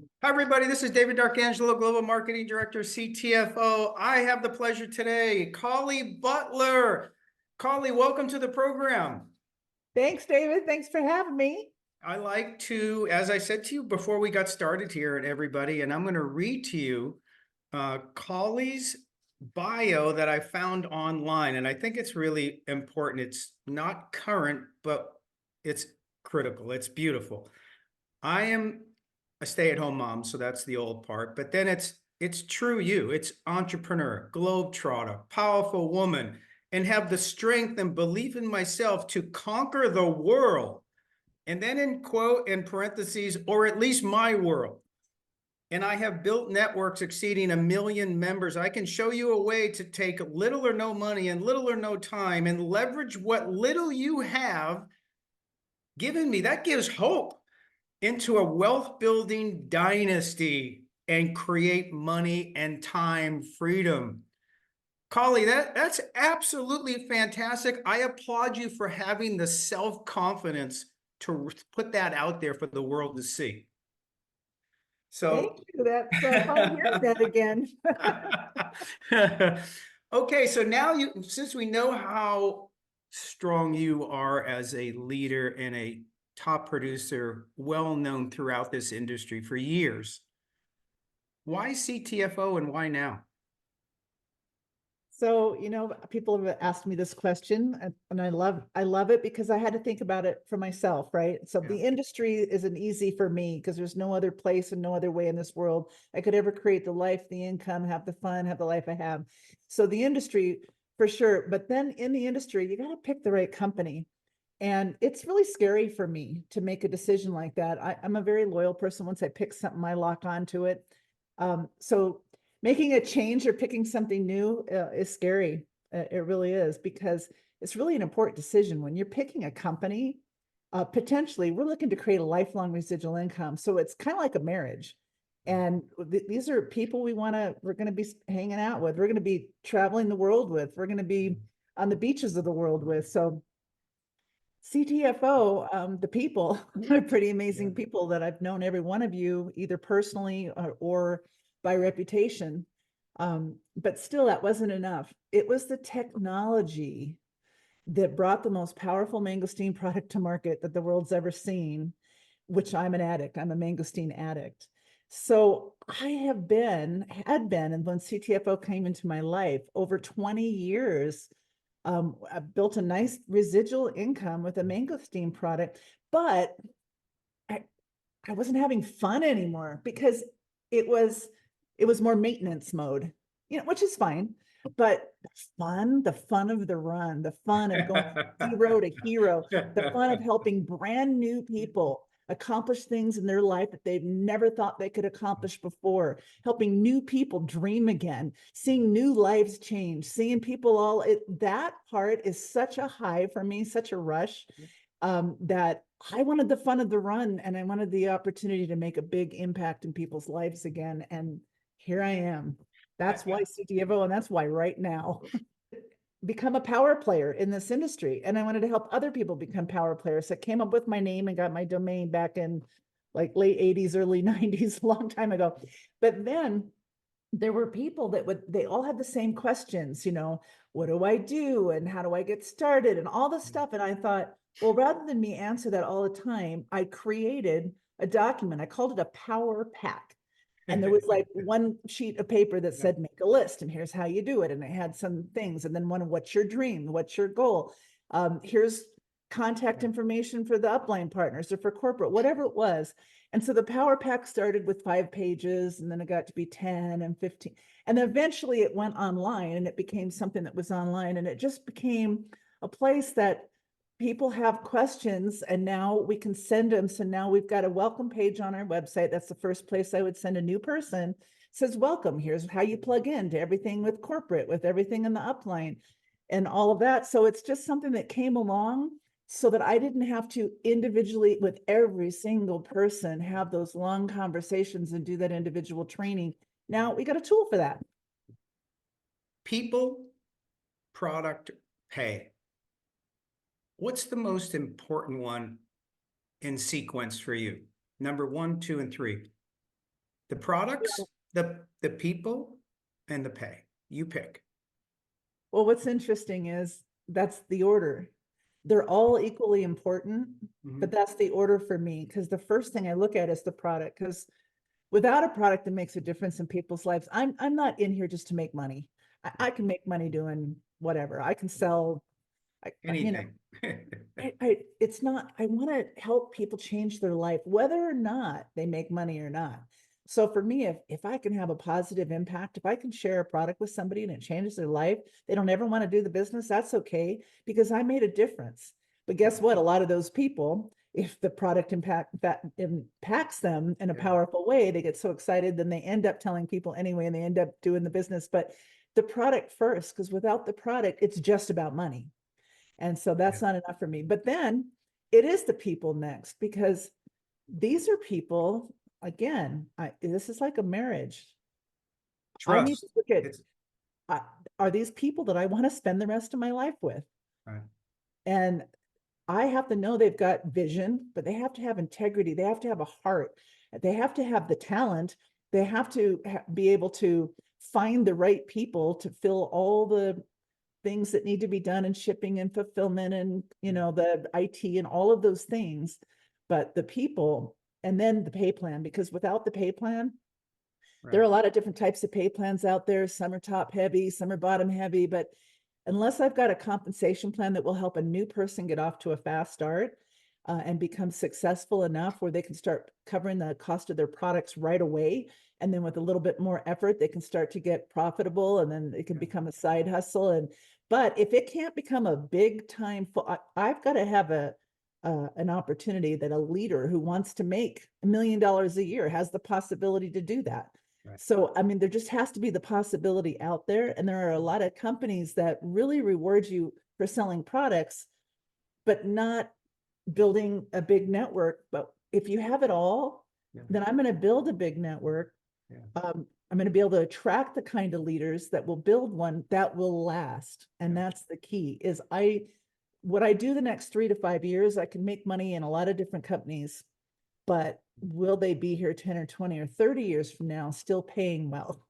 Hi, everybody. This is David D'Arcangelo, Global Marketing Director, CTFO. I have the pleasure today, Colli Butler. Colli, welcome to the program. Thanks, David. Thanks for having me. I like to, as I said to you before we got started here, and everybody, and I'm going to read to you Colli's bio that I found online, and I think it's really important. It's not current, but it's critical. It's beautiful. I am a stay-at-home mom, so that's the old part. But then it's true you. It's entrepreneur, globetrotter, powerful woman, and have the strength and belief in myself to conquer the world. And then in quote, in parentheses, or at least my world. And I have built networks exceeding 1 million members. I can show you a way to take little or no money and little or no time and leverage what little you have given me. That gives hope into a wealth building dynasty and create money and time freedom. Colli, that's absolutely fantastic. I applaud you for having the self-confidence to put that out there for the world to see. Thank So, you. That's fun hearing that again. okay, so now since we know how strong you are as a leader and a top producer, well known throughout this industry for years, why CTFO and why now? So, people have asked me this question and I love it because I had to think about it for myself, right? So Yeah. the industry isn't easy for me because there's no other place and no other way in this world I could ever create the life, the income, have the fun, have the life I have. So the industry for sure, but then in the industry, you got to pick the right company. And it's really scary for me to make a decision like that. I'm a very loyal person. Once I pick something, I lock onto it. So making a change or picking something new is scary. It really is, because it's really an important decision when you're picking a company. Potentially, we're looking to create a lifelong residual income. So it's kind of like a marriage. And these are people we're going to be hanging out with. We're going to be traveling the world with. We're going to be on the beaches of the world with. So CTFO, the people are pretty amazing people that I've known every one of you, either personally or by reputation. But still, that wasn't enough. It was the technology that brought the most powerful mangosteen product to market that the world's ever seen, which I'm an addict. I'm a mangosteen addict. So I had been, and when CTFO came into my life over 20 years, I built a nice residual income with a mangosteen product, but I, I wasn't having fun anymore because it was it was more maintenance mode, which is fine. But the fun of the run, the fun of going from zero to hero, the fun of helping brand new people accomplish things in their life that they've never thought they could accomplish before, helping new people dream again, seeing new lives change, seeing people that part is such a high for me, such a rush, that I wanted the fun of the run and I wanted the opportunity to make a big impact in people's lives again. And here I am. That's why CTFO, and that's why right now become a power player in this industry. And I wanted to help other people become power players. So I came up with my name and got my domain back in like late 80s, early 90s, a long time ago. But then there were people they all had the same questions, what do I do? And how do I get started? And all this stuff. And I thought, well, rather than me answer that all the time, I created a document. I called it a power pack. And there was like one sheet of paper that said, make a list, and here's how you do it. And I had some things. And then one, what's your dream? What's your goal? Here's contact information for the upline partners or for corporate, whatever it was. And so the power pack started with 5 pages, and then it got to be 10 and 15. And then eventually it went online and it became something that was online. And it just became a place that people have questions and now we can send them. So now we've got a welcome page on our website. That's the first place I would send a new person. It says, welcome, here's how you plug into everything with corporate, with everything in the upline and all of that. So it's just something that came along so that I didn't have to individually with every single person have those long conversations and do that individual training. Now we got a tool for that. People, product, pay. What's the most important one in sequence for you? Number 1, 2, and 3. The products, the people, and the pay. You pick. Well, what's interesting is that's the order. They're all equally important, but Mhm. that's the order for me. Because the first thing I look at is the product. Because without a product that makes a difference in people's lives, I'm not in here just to make money. I can make money doing whatever. I can sell, you know, Anything. it's not, I want to help people change their life, whether or not they make money or not. So for me, if I can have a positive impact, if I can share a product with somebody and it changes their life, they don't ever want to do the business, that's okay, because I made a difference. But guess what? A lot of those people, if the product that impacts them in a Yeah. powerful way, they get so excited, then they end up telling people anyway, and they end up doing the business. But the product first, because without the product, it's just about money. And so that's Yeah. not enough for me. But then it is the people next, because these are people, again, this is like a marriage. I need to Trust. look at, It's uh, are these people that I want to spend the rest of my life with? right. And I have to know they've got vision, but they have to have integrity. They have to have a heart. They have to have the talent. They have to be able to find the right people to fill all the things that need to be done in shipping and fulfillment and, the IT and all of those things. But the people, and then the pay plan, because without the pay plan, there are Right. a lot of different types of pay plans out there. Some are top heavy, some are bottom heavy, but unless I've got a compensation plan that will help a new person get off to a fast start, and become successful enough where they can start covering the cost of their products right away. And then with a little bit more effort, they can start to get profitable, and then it can Yeah. become a side hustle. But if it can't become a big time, I've got to have an opportunity that a leader who wants to make $1 million a year has the possibility to do that. Right. So, I mean, there just has to be the possibility out there. And there are a lot of companies that really reward you for selling products, but not building a big network. But if you have it all, Yeah. then I'm going to build a big network. Yeah. I'm going to be able to attract the kind of leaders that will build one that will last. And Yeah. that's the key is what I do the next 3 to 5 years, I can make money in a lot of different companies, but will they be here 10 or 20 or 30 years from now still paying well?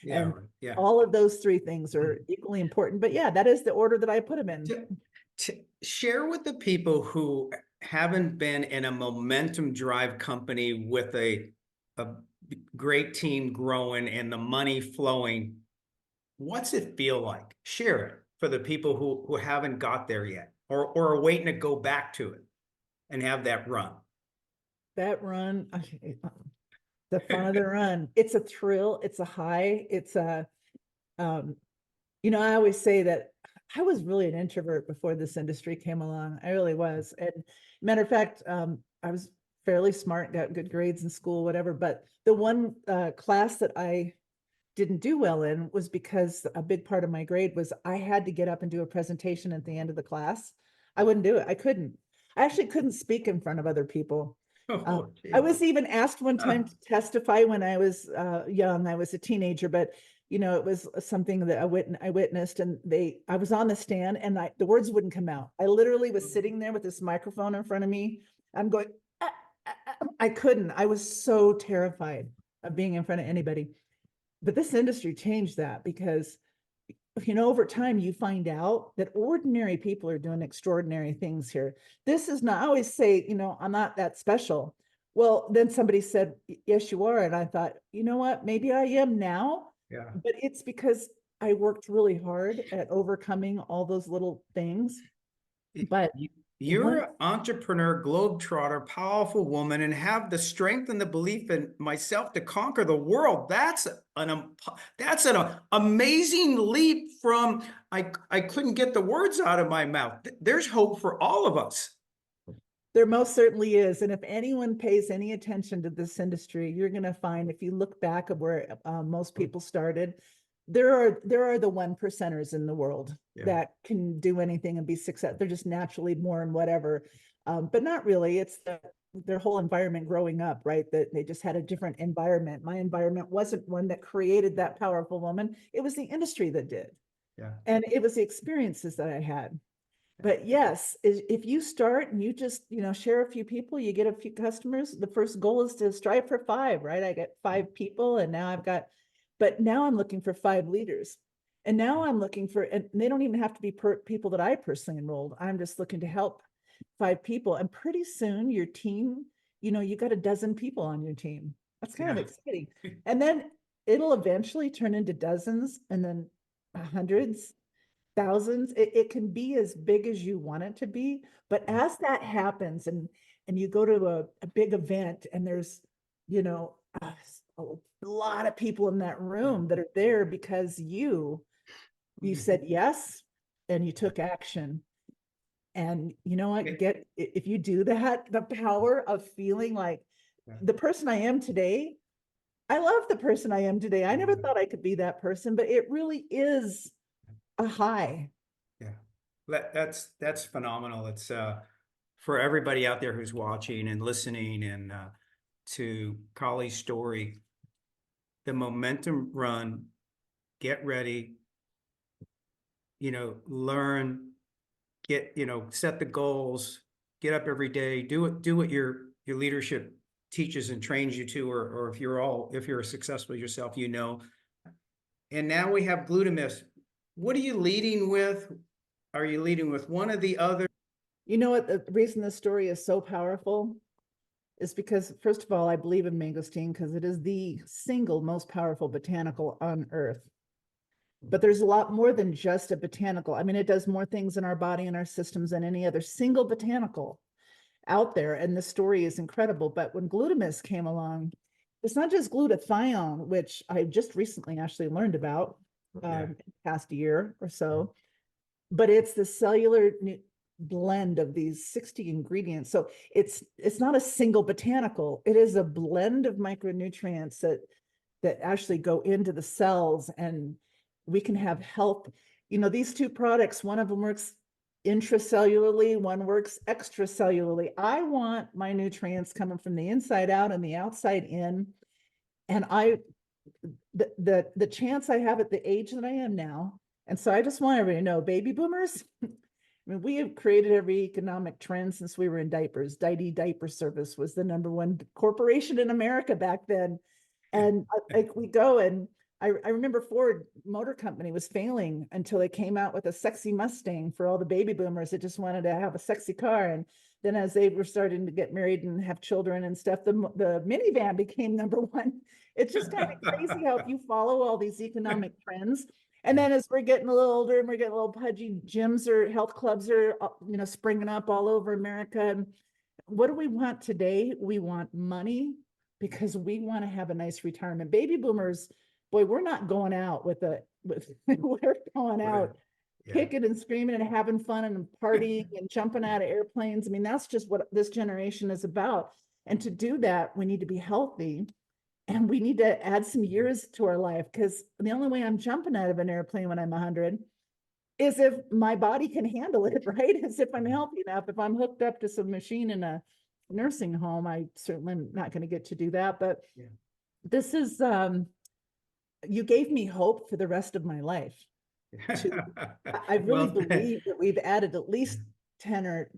Yeah. And Right. Yeah. all of those three things are equally important. But yeah, that is the order that I put them in. To share with the people who haven't been in a momentum drive company with a great team growing and the money flowing, what's it feel like? Share it for the people who haven't got there yet or are waiting to go back to it and have that run. That run, the fun of the run, it's a thrill, it's a high, it's um, I always say that I was really an introvert before this industry came along. I really was. And matter of fact, I was fairly smart, got good grades in school, whatever. But the one class that I didn't do well in was because a big part of my grade was I had to get up and do a presentation at the end of the class. I wouldn't do it. I couldn't. I actually couldn't speak in front of other people. Oh, I gee. was even asked one time to testify when I was young. I was a teenager, but it was something that I witnessed, and I was on the stand, and the words wouldn't come out. I literally was sitting there with this microphone in front of me. I'm going, I couldn't. I was so terrified of being in front of anybody. But this industry changed that because over time you find out that ordinary people are doing extraordinary things here. This is not, I always say, I'm not that special. Well, then somebody said, yes, you are. And I thought, you know what, maybe I am now, Yeah. but it's because I worked really hard at overcoming all those little things. But You're once an entrepreneur, globetrotter, powerful woman, and have the strength and the belief in myself to conquer the world. That's an amazing leap from I couldn't get the words out of my mouth. There's hope for all of us. there most certainly is. And if anyone pays any attention to this industry, you're going to find, if you look back at where most people started, there are the 1%ers in the world that can do anything and be successful. They're just naturally born whatever, but not really. It's their whole environment growing up, right? That they just had a different environment. My environment wasn't one that created that powerful woman. It was the industry that did. Yeah. And it was the experiences that I had. But yes, if you start and you just, share a few people, you get a few customers. The first goal is to strive for 5, right? I get 5 people and now but now I'm looking for 5 leaders. And now I'm looking for, and they don't even have to be people that I personally enrolled. I'm just looking to help 5 people. And pretty soon your team, you got a dozen people on your team. That's kind of Yeah. exciting. And then it'll eventually turn into dozens and then hundreds, thousands. It can be as big as you want it to be, but as that happens and you go to a big event and there's you know a, a lot of people in that room that are there because you said yes and you took action. And you know what, if you do that, the power of feeling like the person I am today, I love the person I am today. I never thought I could be that person, but it really is a high. Yeah, that's phenomenal. It's for everybody out there who's watching and listening and to Colli's story, the momentum run, get ready, learn, set the goals, get up every day, do what your leadership teaches and trains you to, or if you're successful yourself, And now we have glutamist. What are you leading with? Are you leading with one or the other? You know what? The reason this story is so powerful is because, first of all, I believe in mangosteen because it is the single most powerful botanical on earth. But there's a lot more than just a botanical. I mean, it does more things in our body and our systems than any other single botanical out there. And the story is incredible. But when glutamist came along, it's not just glutathione, which I just recently actually learned about past year or so, but it's the cellular blend of these 60 ingredients. So it's not a single botanical. It is a blend of micronutrients that actually go into the cells, and we can have health. These 2 products, one of them works intracellularly, one works extracellularly. I want my nutrients coming from the inside out and the outside in. And the chance I have at the age that I am now, and so I just want everybody to know, baby boomers, I mean, we have created every economic trend since we were in diapers. Diaper Service was the #1 corporation in America back then. And like we go and I remember Ford Motor Company was failing until they came out with a sexy Mustang for all the baby boomers that just wanted to have a sexy car. And then as they were starting to get married and have children and stuff, the minivan became #1. It's just kind of crazy how if you follow all these economic trends, and then as we're getting a little older and we're getting a little pudgy, gyms or health clubs are, springing up all over America. What do we want today? We want money because we want to have a nice retirement. Baby boomers, boy, we're not going out we're going out kicking and screaming and having fun and partying and jumping out of airplanes. I mean, that's just what this generation is about. And to do that, we need to be healthy. And we need to add some years to our life, because the only way I'm jumping out of an airplane when I'm 100 is if my body can handle it, right? As if I'm healthy enough. If I'm hooked up to some machine in a nursing home, I certainly am not going to get to do that. But this is, you gave me hope for the rest of my life. I really believe that we've added at least 10 or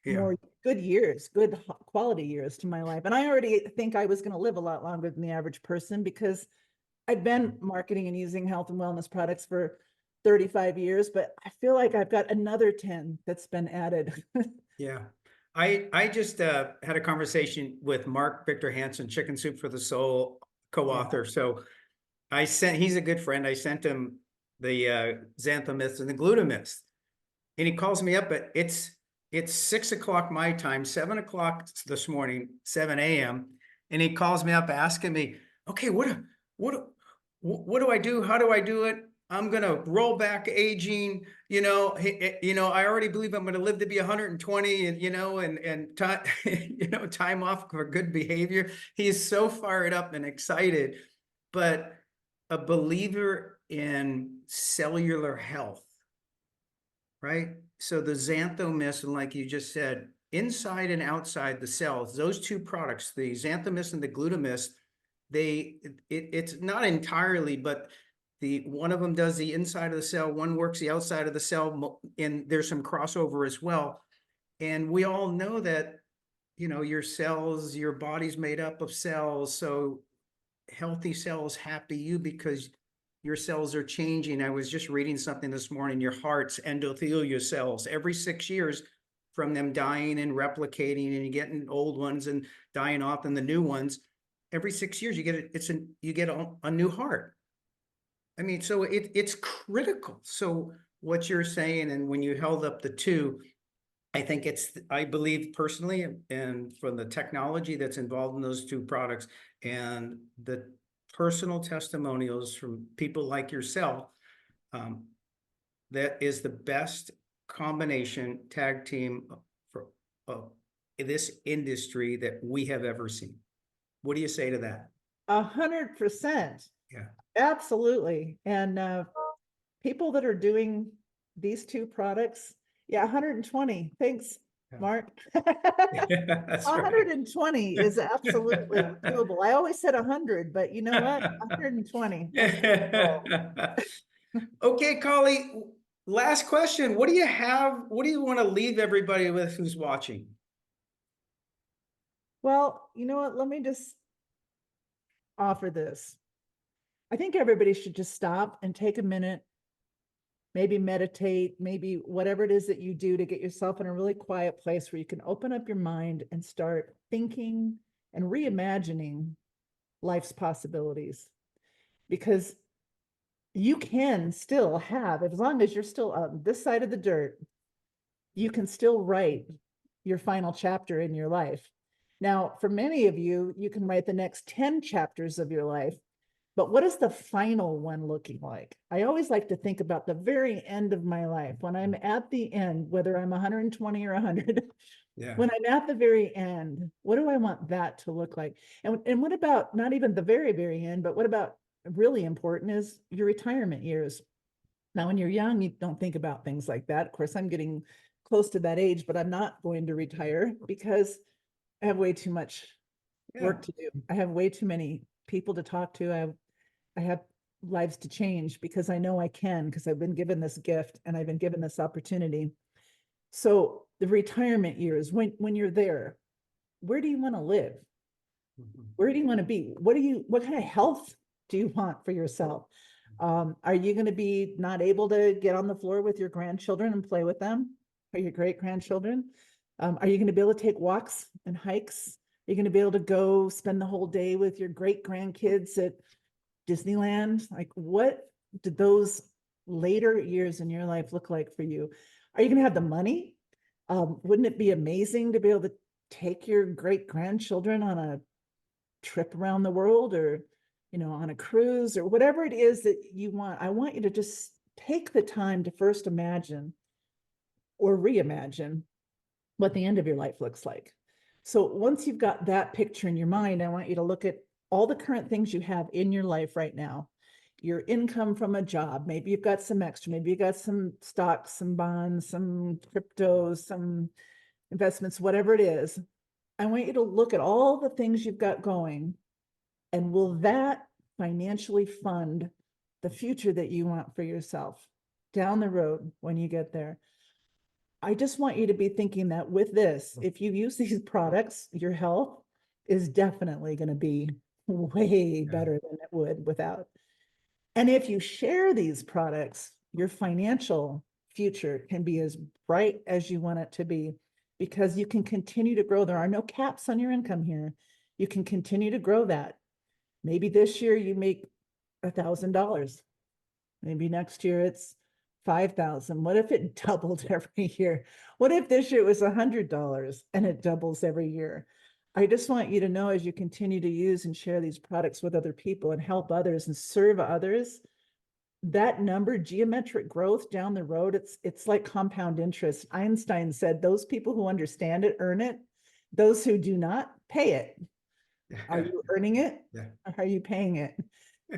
more good years, good quality years to my life. And I already think I was going to live a lot longer than the average person, because I've been marketing and using health and wellness products for 35 years, but I feel like I've got another 10 that's been added. Yeah. I just had a conversation with Mark Victor Hansen, Chicken Soup for the Soul co-author. So he's a good friend. I sent him the xanthomyst and the glutamist, and he calls me up, but it's 6 o'clock my time, 7 o'clock this morning, 7 a.m. And he calls me up asking me, okay, what do I do? How do I do it? I'm going to roll back aging, I already believe I'm going to live to be 120 and time, time off for good behavior. He is so fired up and excited, but a believer in cellular health, right? So the xanthomyst, and like you just said, inside and outside the cells, those 2 products, the xanthomyst and the glutamist, it's not entirely, but one of them does the inside of the cell, one works the outside of the cell, and there's some crossover as well. And we all know that, your cells, your body's made up of cells. So healthy cells, happy you, because your cells are changing. I was just reading something this morning, your heart's endothelial cells, every 6 years from them dying and replicating and getting old ones and dying off and the new ones, every 6 years you get a new heart. I mean, so it's critical. So what you're saying, and when you held up the two, I believe personally, and from the technology that's involved in those two products and the personal testimonials from people like yourself, that is the best combination tag team for this industry that we have ever seen. What do you say to that? 100%. Yeah. Absolutely. And people that are doing these two products, yeah, 120. Thanks, Yeah. Mark. That's right. 120 is absolutely doable. I always said 100, but you know what? 120. Okay, Colli, last question. What do you have? What do you want to leave everybody with who's watching? Well, you know what? Let me just offer this. I think everybody should just stop and take a minute, maybe meditate, maybe whatever it is that you do to get yourself in a really quiet place where you can open up your mind and start thinking and reimagining life's possibilities. Because you can still have, as long as you're still on this side of the dirt, you can still write your final chapter in your life. Now, for many of you, you can write the next 10 chapters of your life, but what is the final one looking like? I always like to think about the very end of my life. When I'm at the end, whether I'm 120 or 100, Yeah. when I'm at the very end, what do I want that to look like? And what about not even the very, very end, but what about really important is your retirement years? Now, when you're young, you don't think about things like that. Of course, I'm getting close to that age, but I'm not going to retire because I have way too much work to do. I have way too many people to talk to. I have lives to change because I know I can, because I've been given this gift and I've been given this opportunity. So the retirement years, when you're there, where do you want to live? Where do you want to be? What kind of health do you want for yourself? Are you going to be not able to get on the floor with your grandchildren and play with them, or your great grandchildren? Are you going to be able to take walks and hikes? Are you going to be able to go spend the whole day with your great grandkids at Disneyland? Like, what did those later years in your life look like for you? Are you going to have the money? Wouldn't it be amazing to be able to take your great grandchildren on a trip around the world, or on a cruise, or whatever it is that you want? I want you to just take the time to first imagine or reimagine what the end of your life looks like. So once you've got that picture in your mind, I want you to look at all the current things you have in your life right now. Your income from a job, maybe you've got some extra, maybe you got some stocks, some bonds, some cryptos, some investments, whatever it is. I want you to look at all the things you've got going, and will that financially fund the future that you want for yourself down the road when you get there? I just want you to be thinking that with this, if you use these products, your health is definitely going to be way better than it would without. And if you share these products, your financial future can be as bright as you want it to be, because you can continue to grow. There are no caps on your income here. You can continue to grow that. Maybe this year you make $1,000. Maybe next year it's 5,000. What if it doubled every year? What if this year it was $100 and it doubles every year? I just want you to know, as you continue to use and share these products with other people and help others and serve others, that number, geometric growth down the road, it's like compound interest. Einstein said, those people who understand it earn it. Those who do not, pay it. Are you earning it? Yeah. Or are you paying it?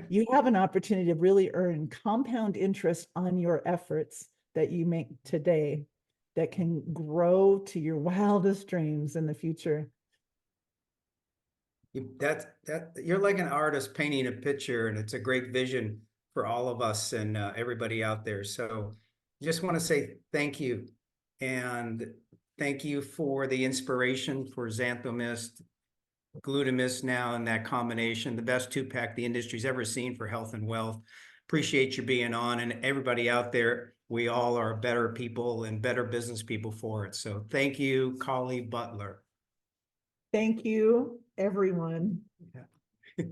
You have an opportunity to really earn compound interest on your efforts that you make today that can grow to your wildest dreams in the future. You're like an artist painting a picture, and it's a great vision. for all of us and everybody out there. So just want to say thank you. And thank you for the inspiration for Xanthomist, Glutamist now, and that combination, the best two-pack the industry's ever seen for health and wealth. Appreciate you being on, and everybody out there, we all are better people and better business people for it. So thank you, Colli Butler. Thank you, everyone. Yeah.